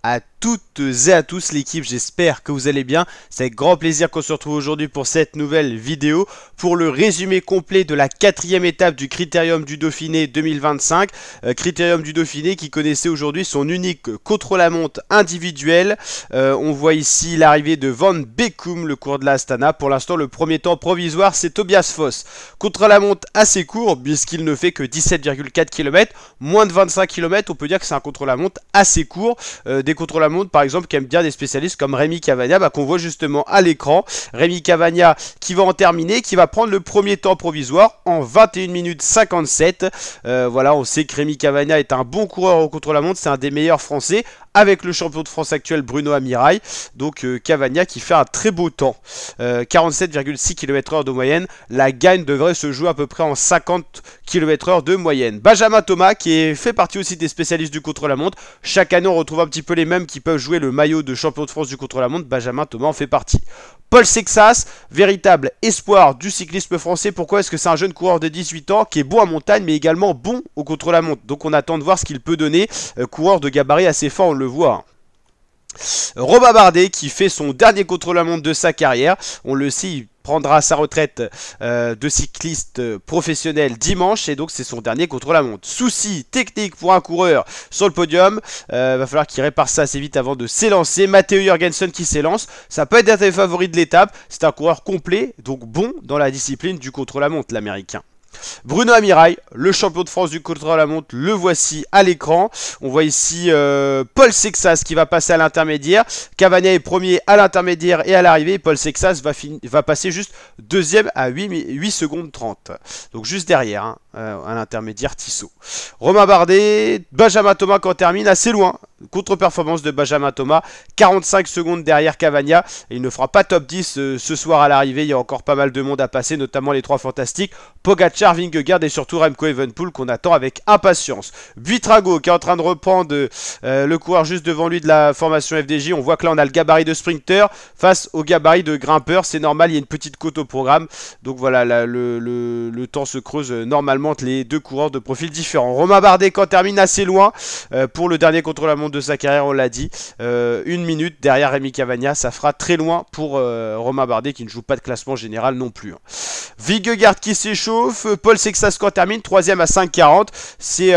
à toutes et à tous l'équipe, j'espère que vous allez bien. C'est avec grand plaisir qu'on se retrouve aujourd'hui pour cette nouvelle vidéo, pour le résumé complet de la 4e étape du Critérium du Dauphiné 2025. Critérium du Dauphiné qui connaissait aujourd'hui son unique contre-la-montre individuel. On voit ici l'arrivée de Van Beekum, le cours de la Astana. Pour l'instant, le premier temps provisoire, c'est Tobias Foss. Contre-la-montre assez court, puisqu'il ne fait que 17,4 km, moins de 25 km, on peut dire que c'est un contre-la-montre assez court. Des contre-la-montre par exemple qui aiment bien des spécialistes comme Rémi Cavagna, qu'on voit justement à l'écran. Rémi Cavagna qui va en terminer, qui va prendre le premier temps provisoire en 21 minutes 57. Voilà, on sait que Rémi Cavagna est un bon coureur au contre-la-montre, c'est un des meilleurs français, avec le champion de France actuel Bruno Amirail. Donc Cavagna qui fait un très beau temps, 47,6 km/h de moyenne. La gagne devrait se jouer à peu près en 50 km/h de moyenne. Benjamin Thomas qui fait partie aussi des spécialistes du contre-la-montre. Chaque année on retrouve un petit peu les mêmes qui peuvent jouer le maillot de champion de France du contre-la-montre. Benjamin Thomas en fait partie. Paul Sexas, véritable espoir du cyclisme français. Pourquoi? Est-ce que c'est un jeune coureur de 18 ans qui est bon en montagne mais également bon au contre-la-montre. Donc on attend de voir ce qu'il peut donner. Coureur de gabarit assez fort, on le voit. Romain Bardet qui fait son dernier contre-la-montre de sa carrière. On le sait, il prendra sa retraite de cycliste professionnel dimanche et donc c'est son dernier contre-la-montre. Souci technique pour un coureur sur le podium, va falloir qu'il répare ça assez vite avant de s'élancer. Matteo Jorgensen qui s'élance, ça peut être un des favoris de l'étape, c'est un coureur complet, donc bon dans la discipline du contre-la-montre, l'américain. Bruno Amirail, le champion de France du contre-la-montre, le voici à l'écran. On voit ici Paul Sexas qui va passer à l'intermédiaire. Cavagna est premier à l'intermédiaire et à l'arrivée. Paul Sexas va passer juste deuxième à 8 secondes 30. Donc juste derrière, hein, à l'intermédiaire Tissot. Romain Bardet, Benjamin Thomas qui en termine assez loin. Contre-performance de Benjamin Thomas, 45 secondes derrière Cavagna. Et il ne fera pas top 10 ce soir à l'arrivée. Il y a encore pas mal de monde à passer, notamment les trois fantastiques. Pogacar, Vingegaard et surtout Remco Evenepoel qu'on attend avec impatience. Buitrago qui est en train de reprendre le coureur juste devant lui de la formation FDJ. On voit que là on a le gabarit de sprinter face au gabarit de grimpeur. C'est normal, il y a une petite côte au programme. Donc voilà, là, le temps se creuse normalement entre les deux coureurs de profils différents. Romain Bardet qui en termine assez loin pour le dernier contre-la-montre de sa carrière, on l'a dit. 1 minute derrière Rémi Cavagna, ça fera très loin pour Romain Bardet qui ne joue pas de classement général non plus. Hein. Vingegaard qui s'échauffe, Paul Sexas qui en termine, 3ème à 5,40. C'est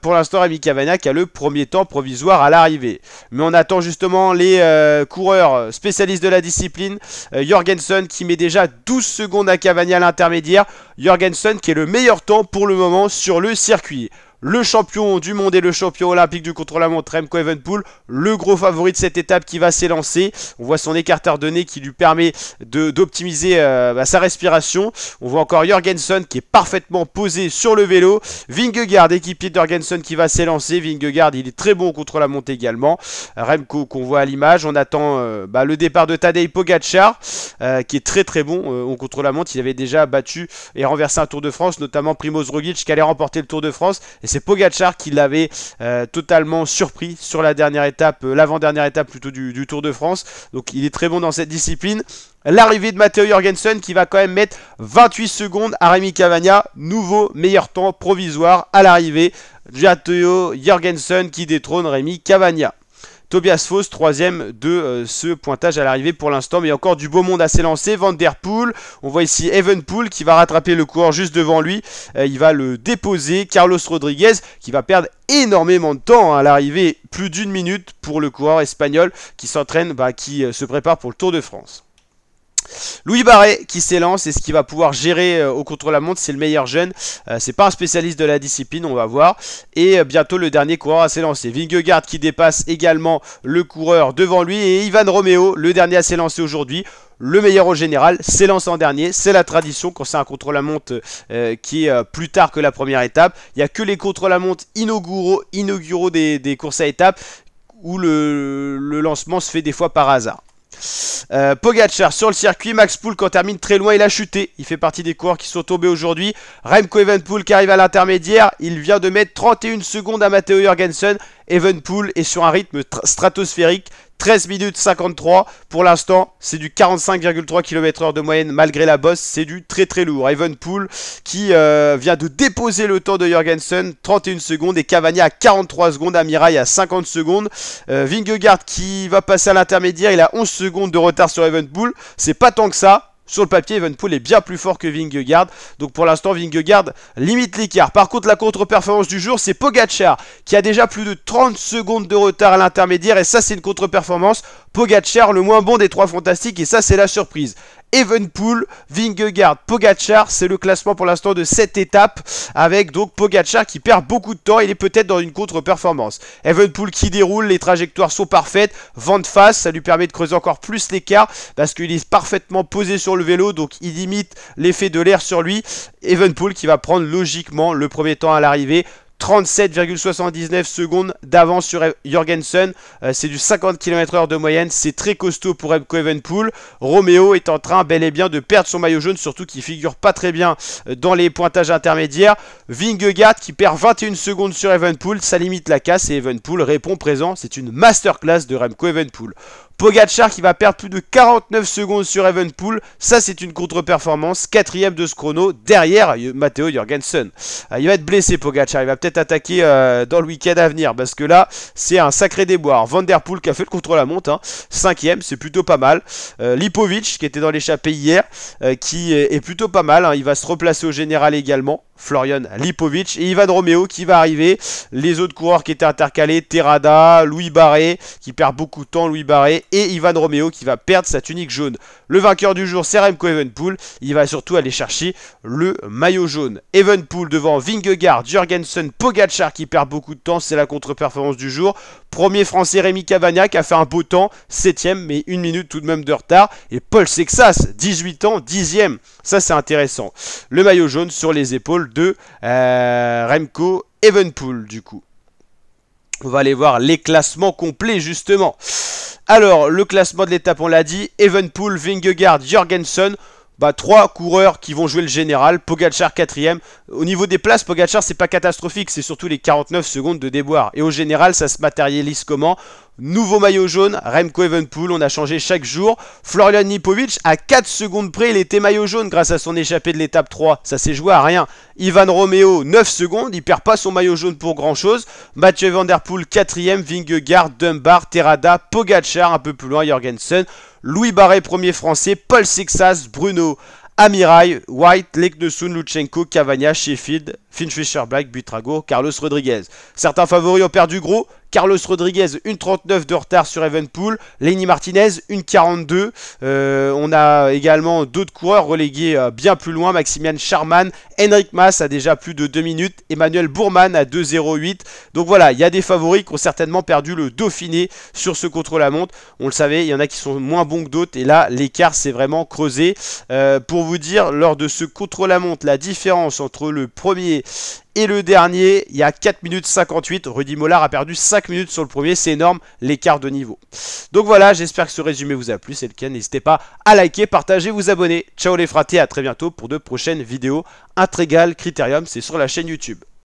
pour l'instant Rémi Cavagna qui a le premier temps provisoire à l'arrivée. Mais on attend justement les coureurs spécialistes de la discipline. Jorgensen qui met déjà 12 secondes à Cavagna à l'intermédiaire. Jorgensen qui est le meilleur temps pour le moment sur le circuit. Le champion du monde et le champion olympique du contre-la-montre Remco Evenepoel, le gros favori de cette étape qui va s'élancer. On voit son écarteur de nez qui lui permet d'optimiser sa respiration. On voit encore Jorgensen qui est parfaitement posé sur le vélo. Vingegaard, équipier de Jorgensen qui va s'élancer. Vingegaard, il est très bon au contre-la-montre également. Remco qu'on voit à l'image. On attend le départ de Tadej Pogacar qui est très très bon au contre-la-montre. Il avait déjà battu et renversé un Tour de France, notamment Primoz Roglic qui allait remporter le Tour de France. Et c'est Pogacar qui l'avait totalement surpris sur la dernière étape, l'avant-dernière étape plutôt du Tour de France. Donc il est très bon dans cette discipline. L'arrivée de Matteo Jorgensen qui va quand même mettre 28 secondes à Rémi Cavagna. Nouveau meilleur temps provisoire à l'arrivée. Matteo Jorgensen qui détrône Rémi Cavagna. Tobias Foss, 3ème de ce pointage à l'arrivée pour l'instant, mais il y a encore du beau monde à s'élancer. Van Der Poel, on voit ici Evenepoel qui va rattraper le coureur juste devant lui. Il va le déposer. Carlos Rodriguez qui va perdre énormément de temps à l'arrivée, plus d'1 minute pour le coureur espagnol qui s'entraîne, qui se prépare pour le Tour de France. Louis Barret qui s'élance et ce qu'il va pouvoir gérer au contre-la-montre, c'est le meilleur jeune. C'est pas un spécialiste de la discipline, on va voir. Et bientôt le dernier coureur à s'élancer. Vingegaard qui dépasse également le coureur devant lui. Et Ivan Romeo, le dernier à s'élancer aujourd'hui. Le meilleur au général s'élance en dernier. C'est la tradition quand c'est un contre-la-montre qui est plus tard que la première étape. Il n'y a que les contre-la-montre inauguraux des courses à étapes où le lancement se fait des fois par hasard. Pogacar sur le circuit, Max Poul quand termine très loin, il a chuté, il fait partie des coureurs qui sont tombés aujourd'hui. Remco Evenepoel qui arrive à l'intermédiaire, il vient de mettre 31 secondes à Matteo Jorgensen Evenepoel est sur un rythme stratosphérique. 13 minutes 53 pour l'instant, c'est du 45,3 km/h de moyenne malgré la bosse, c'est du très très lourd. Evenepoel qui vient de déposer le temps de Jorgensen, 31 secondes, et Cavani à 43 secondes, Amirail à 50 secondes. Vingegaard qui va passer à l'intermédiaire, il a 11 secondes de retard sur Evenepoel, c'est pas tant que ça. Sur le papier, Evenepoel est bien plus fort que Vingegaard. Donc pour l'instant, Vingegaard limite l'écart. Par contre, la contre-performance du jour, c'est Pogacar qui a déjà plus de 30 secondes de retard à l'intermédiaire. Et ça, c'est une contre-performance. Pogacar, le moins bon des trois fantastiques. Et ça, c'est la surprise. Evenepoel, Vingegaard, Pogacar, c'est le classement pour l'instant de cette étape, avec donc Pogacar qui perd beaucoup de temps, il est peut-être dans une contre-performance. Evenepoel qui déroule, les trajectoires sont parfaites, vent de face, ça lui permet de creuser encore plus l'écart, parce qu'il est parfaitement posé sur le vélo, donc il limite l'effet de l'air sur lui. Evenepoel qui va prendre logiquement le premier temps à l'arrivée. 37,79 secondes d'avance sur Jorgensen, c'est du 50 km/h de moyenne, c'est très costaud pour Remco Evenepoel. Romeo est en train bel et bien de perdre son maillot jaune, surtout qu'il figure pas très bien dans les pointages intermédiaires. Vingegaard qui perd 21 secondes sur Evenepoel, ça limite la casse et Evenepoel répond présent, c'est une masterclass de Remco Evenepoel. Pogacar qui va perdre plus de 49 secondes sur Evenepoel, ça c'est une contre-performance, 4ème de ce chrono, derrière Matteo Jorgensen. Il va être blessé Pogacar, il va peut-être attaquer dans le week-end à venir, parce que là c'est un sacré déboire. Van der Poel qui a fait le contre-la-montre, 5ème, c'est plutôt pas mal. Lipovic qui était dans l'échappée hier, qui est plutôt pas mal, il va se replacer au général également. Florian Lipovic et Ivan Romeo qui va arriver. Les autres coureurs qui étaient intercalés, Terrada, Louis Barret qui perd beaucoup de temps, Louis Barret, et Ivan Romeo qui va perdre sa tunique jaune. Le vainqueur du jour, c'est Remco Evenepoel. Il va surtout aller chercher le maillot jaune. Evenepoel devant Vingegaard, Jorgensen, Pogacar qui perd beaucoup de temps, c'est la contre-performance du jour. Premier français Rémi Cavagna qui a fait un beau temps, 7ème, mais 1 minute tout de même de retard. Et Paul Sexas, 18 ans, 10ème. Ça c'est intéressant. Le maillot jaune sur les épaules de Remco Evenepoel du coup. On va aller voir les classements complets justement. Alors le classement de l'étape on l'a dit, Evenepoel, Vingegaard, Jorgensen. 3 coureurs qui vont jouer le général, Pogacar 4ème. Au niveau des places, Pogacar c'est pas catastrophique, c'est surtout les 49 secondes de déboire. Et au général ça se matérialise comment? Nouveau maillot jaune, Remco Evenepoel, on a changé chaque jour. Florian Lipovic, à 4 secondes près, il était maillot jaune grâce à son échappée de l'étape 3. Ça s'est joué à rien. Ivan Romeo, 9 secondes, il perd pas son maillot jaune pour grand chose. Mathieu Van Der Poel, 4ème, Vingegaard, Dunbar, Terrada, Pogacar, un peu plus loin, Jorgensen. Louis Barret, premier français, Paul Sexas, Bruno, Amirail, White, Leknesund, Lutsenko, Cavagna, Sheffield, Finn Fischer-Black, Buitrago, Carlos Rodriguez. Certains favoris ont perdu gros. Carlos Rodriguez, 1,39 de retard sur Evenepoel. Lenny Martinez, 1,42. On a également d'autres coureurs relégués bien plus loin. Maximian Charman, Henrik Mas a déjà plus de 2 minutes. Emmanuel Bourman à 2,08. Donc voilà, il y a des favoris qui ont certainement perdu le Dauphiné sur ce contre-la-montre. On le savait, il y en a qui sont moins bons que d'autres. Et là, l'écart s'est vraiment creusé. Pour vous dire, lors de ce contre-la-montre, la différence entre le premier et le dernier, il y a 4 minutes 58. Rudy Mollard a perdu 5 minutes sur le premier. C'est énorme, l'écart de niveau. Donc voilà, j'espère que ce résumé vous a plu. C'est le cas, n'hésitez pas à liker, partager, vous abonner. Ciao les fratés, à très bientôt pour de prochaines vidéos. Intégrales Critérium, c'est sur la chaîne YouTube.